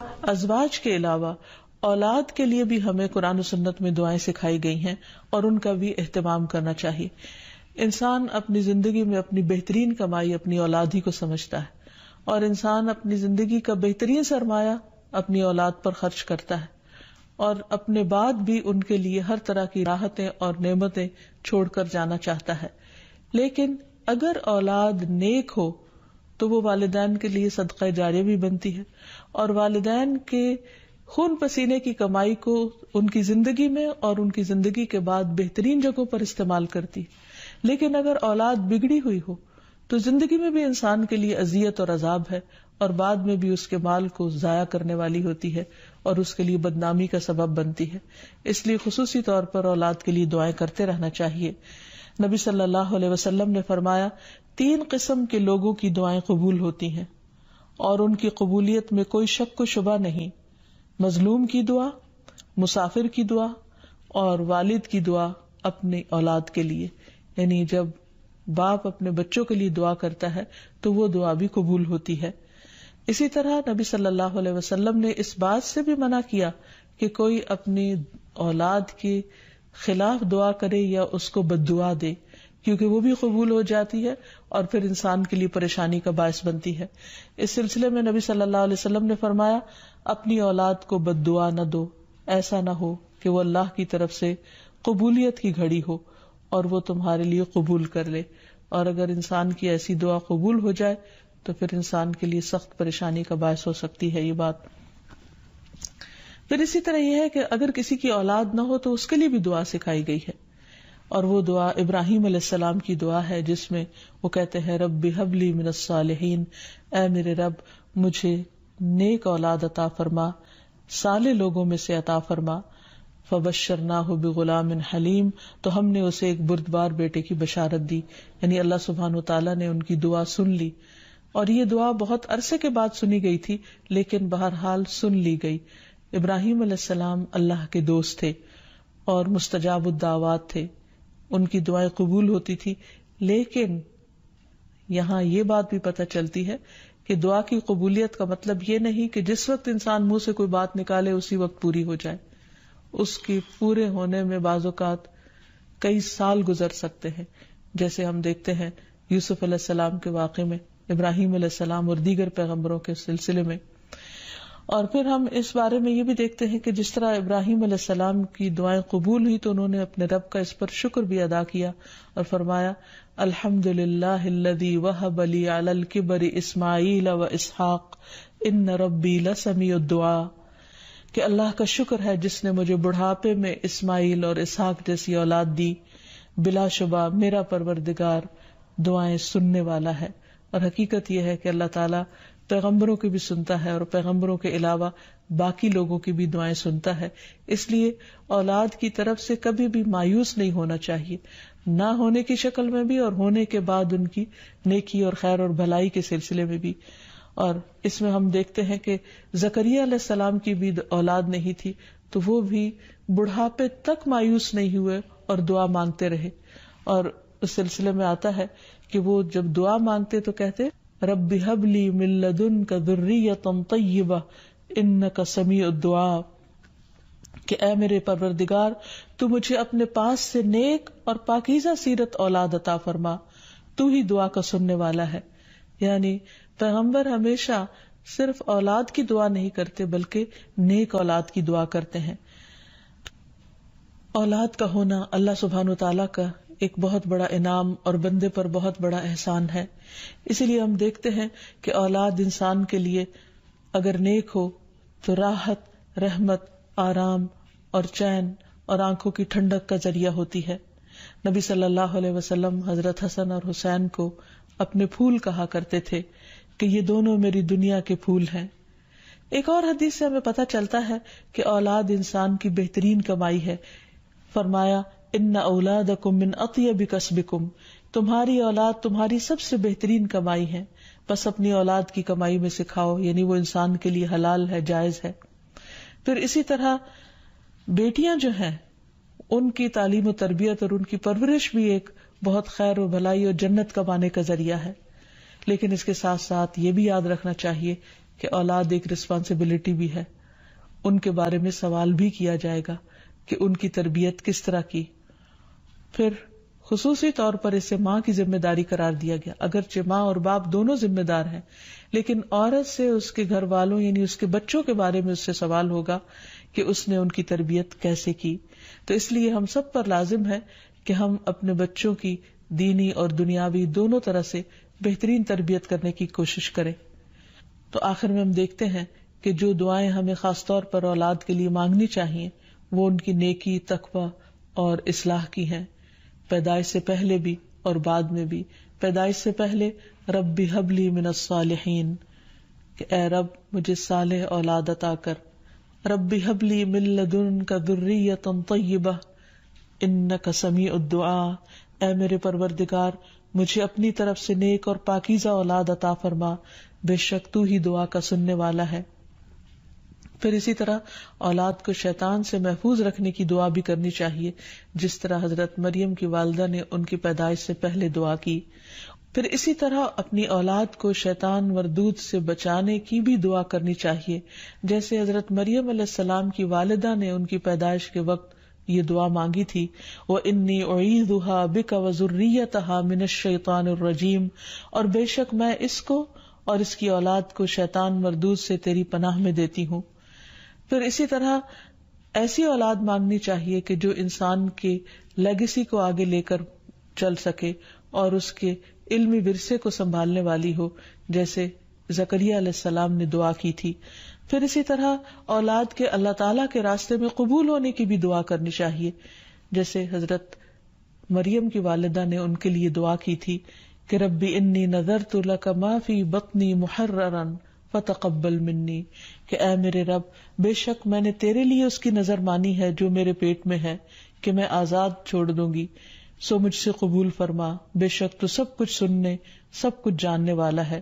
ازواج کے علاوہ اولاد کے لیے بھی ہمیں قرآن و سنت میں دعائیں سکھائی گئی ہیں اور ان کا بھی اہتمام کرنا چاہیے. انسان اپنی زندگی میں اپنی بہترین کمائی اپنی اولاد ہی کو سمجھتا ہے، اور انسان اپنی زندگی کا بہترین سرمایہ اپنی اولاد پر خرچ کرتا ہے، اور اپنے بعد بھی ان کے لیے ہر طرح کی راحتیں اور نعمتیں چھوڑ کر جانا چاہتا ہے. لیکن اگر اولاد نیک ہو تو وہ والدین کے لیے صدقہ جاریہ بھی بنتی ہے، اور والدین کے خون پسینے کی کمائی کو ان کی زندگی میں اور ان کی زندگی کے بعد بہترین جگہوں پر استعمال کرتی. لیکن اگر اولاد بگڑی ہوئی ہو تو زندگی میں بھی انسان کے لیے اذیت اور عذاب ہے، اور بعد میں بھی اس کے مال کو ضائع کرنے والی ہوتی ہے اور اس کے لیے بدنامی کا سبب بنتی ہے. اس لیے خصوصی طور پر اولاد کے لیے دعائیں کرتے رہنا چاہیے. نبی صلی اللہ علیہ وسلم نے فرمایا 3 قسم کے لوگوں کی دعائیں قبول ہوتی ہیں اور ان کی قبولیت میں کوئی شک و شبہ نہیں: مظلوم کی دعا، مسافر کی دعا، اور والد کی دعا اپنی اولاد کے لیے. یعنی جب باپ اپنے بچوں کے لیے دعا کرتا ہے تو وہ دعا بھی قبول ہوتی ہے. اسی طرح نبی صلی اللہ علیہ وسلم نے اس بات سے بھی منع کیا کہ کوئی اپنی اولاد کے خلاف دعا کرے یا اس کو بد دعا دے، کیونکہ وہ بھی قبول ہو جاتی ہے اور پھر انسان کے لیے پریشانی کا باعث بنتی ہے. اس سلسلے میں نبی صلی اللہ علیہ وسلم نے فرمایا اپنی اولاد کو بد دعا نہ دو، ایسا نہ ہو کہ وہ اللہ کی طرف سے قبولیت کی گھڑی ہو اور وہ تمہارے لیے قبول کر لے. اور اگر انسان کی ایسی دعا قبول ہو جائے تو پھر انسان کے لیے سخت پریشانی کا باعث ہو سکتی ہے یہ بات. پھر اسی طرح یہ ہے کہ اگر کسی کی اولاد نہ ہو تو اس کے لیے بھی دعا سکھائی گئی ہے، اور وہ دعا ابراہیم علیہ السلام کی دعا ہے، جس میں وہ کہتے ہیں رب ہب لی من الصالحین، اے میرے رب مجھے نیک اولاد عطا فرما، صالح لوگوں میں سے عطا فرما. فبشرناہ بغلام حلیم، تو ہم نے اسے ایک بردبار بیٹے کی بشارت دی. یعنی اللہ سبحانہ وتعالیٰ نے ان کی دعا سن لی، اور یہ دعا بہت عرصے کے بعد سنی گئی تھی لیکن بہرحال سن لی گئی. ابراہیم علیہ السلام اللہ کے دوست تھے اور مستجاب الدعوات تھے، ان کی دعائیں قبول ہوتی تھی. لیکن یہاں یہ بات بھی پتہ چلتی ہے کہ دعا کی قبولیت کا مطلب یہ نہیں کہ جس وقت انسان منہ سے کوئی بات نکالے اسی وقت پوری ہو جائے. اس کی پورے ہونے میں بعض اوقات کئی سال گزر سکتے ہیں، جیسے ہم دیکھتے ہیں یوسف علیہ السلام کے واقعے میں، ابراہیم علیہ السلام اور دیگر پیغمبروں کے سلسلے میں. اور پھر ہم اس بارے میں یہ بھی دیکھتے ہیں کہ جس طرح ابراہیم علیہ السلام کی دعائیں قبول ہوئی تو انہوں نے اپنے رب کا اس پر شکر بھی ادا کیا اور فرمایا الحمدللہ الذی وہب لی علی الکبر اسماعیل و اسحاق ان ربی لسمیع الدعاء، کہ اللہ کا شکر ہے جس نے مجھے بڑھاپے میں اسماعیل اور اسحاق جیسی اولاد دی، بلا شبہ میرا پروردگار دعائیں سننے والا ہے. اور حقیقت یہ ہے کہ اللہ تعالیٰ پیغمبروں کی بھی سنتا ہے اور پیغمبروں کے علاوہ باقی لوگوں کی بھی دعائیں سنتا ہے. اس لیے اولاد کی طرف سے کبھی بھی مایوس نہیں ہونا چاہیے، نہ ہونے کی شکل میں بھی اور ہونے کے بعد ان کی نیکی اور خیر اور بھلائی کے سلسلے میں بھی. اور اس میں ہم دیکھتے ہیں کہ زکریا علیہ السلام کی بھی اولاد نہیں تھی تو وہ بھی بڑھاپے تک مایوس نہیں ہوئے اور دعا مانگتے رہے. اور اس سلسلے میں آتا ہے کہ وہ جب دعا مانگتے تو کہتے رب ہب لی من لدنک ذریۃ طیبہ انک سمیع الدعاء، کہ اے میرے پروردگار تو مجھے اپنے پاس سے نیک اور پاکیزہ سیرت اولاد عطا فرما، تو ہی دعا کا سننے والا ہے. یعنی پیغمبر ہمیشہ صرف اولاد کی دعا نہیں کرتے بلکہ نیک اولاد کی دعا کرتے ہیں. اولاد کا ہونا اللہ سبحانہ وتعالیٰ کا ایک بہت بڑا انعام اور بندے پر بہت بڑا احسان ہے. اسی لیے ہم دیکھتے ہیں کہ اولاد انسان کے لیے اگر نیک ہو تو راحت، رحمت، آرام اور چین اور آنکھوں کی ٹھنڈک کا ذریعہ ہوتی ہے. نبی صلی اللہ علیہ وسلم حضرت حسن اور حسین کو اپنے پھول کہا کرتے تھے کہ یہ دونوں میری دنیا کے پھول ہیں. ایک اور حدیث سے ہمیں پتہ چلتا ہے کہ اولاد انسان کی بہترین کمائی ہے. فرمایا ان اولادکم من اطیب کسبکم، تمہاری اولاد تمہاری سب سے بہترین کمائی ہے، بس اپنی اولاد کی کمائی میں سے کھاؤ، یعنی وہ انسان کے لیے حلال ہے، جائز ہے. پھر اسی طرح بیٹیاں جو ہیں ان کی تعلیم و تربیت اور ان کی پرورش بھی ایک بہت خیر و بھلائی اور جنت کمانے کا ذریعہ ہے. لیکن اس کے ساتھ ساتھ یہ بھی یاد رکھنا چاہیے کہ اولاد ایک رسپانسبلٹی بھی ہے، ان کے بارے میں سوال بھی کیا جائے گا کہ ان کی تربیت کس طرح کی. پھر خصوصی طور پر اسے ماں کی ذمہ داری قرار دیا گیا. اگرچہ ماں اور باپ دونوں ذمہ دار ہیں، لیکن عورت سے اس کے گھر والوں یعنی اس کے بچوں کے بارے میں اس سے سوال ہوگا کہ اس نے ان کی تربیت کیسے کی. تو اس لیے ہم سب پر لازم ہے کہ ہم اپنے بچوں کی دینی اور دنیاوی دونوں طرح سے بہترین تربیت کرنے کی کوشش کریں. تو آخر میں ہم دیکھتے ہیں کہ جو دعائیں ہمیں خاص طور پر اولاد کے لیے مانگنی چاہیے وہ ان کی نیکی، تقوی اور اصلاح کی ہیں، پیدائش سے پہلے بھی اور بعد میں بھی. پیدائش سے پہلے رب ہب لی من الصالحین، کہ اے رب مجھے صالح اولاد عطا کر. رب ہب لی من لدنک ذریۃ طیبہ انک سمیع الدعاء، اے میرے پروردگار مجھے اپنی طرف سے نیک اور پاکیزہ اولاد عطا فرما، بے شک تو ہی دعا کا سننے والا ہے. پھر اسی طرح اولاد کو شیطان سے محفوظ رکھنے کی دعا بھی کرنی چاہیے، جس طرح حضرت مریم کی والدہ نے ان کی پیدائش سے پہلے دعا کی. پھر اسی طرح اپنی اولاد کو شیطان مردود سے بچانے کی بھی دعا کرنی چاہیے، جیسے حضرت مریم علیہ السلام کی والدہ نے ان کی پیدائش کے وقت یہ دعا مانگی تھی، وَإِنِّي أُعِيذُهَا بِكَ وَذُرِّيَّتَهَا مِنَ الشَّيْطَانِ الرَّجِيمِ، اور بے شک میں اس کو اور اس کی اولاد کو شیطان مردود سے تیری پناہ میں دیتی ہوں. پھر اسی طرح ایسی اولاد مانگنی چاہیے کہ جو انسان کے لیگیسی کو آگے لے کر چل سکے اور اس کے علمی ورثے کو سنبھالنے والی ہو، جیسے زکریا علیہ السلام نے دعا کی تھی. پھر اسی طرح اولاد کے اللہ تعالیٰ کے راستے میں قبول ہونے کی بھی دعا کرنی چاہیے، جیسے حضرت مریم کی والدہ نے ان کے لیے دعا کی تھی کہ ربی انی نذرت لک ما فی بطنی محررا فتقبل منی، کہ اے میرے رب بے شک میں نے تیرے لیے اس کی نظر مانی ہے جو میرے پیٹ میں ہے کہ میں آزاد چھوڑ دوں گی، سو مجھ سے قبول فرما، بے شک تو سب کچھ سننے سب کچھ جاننے والا ہے.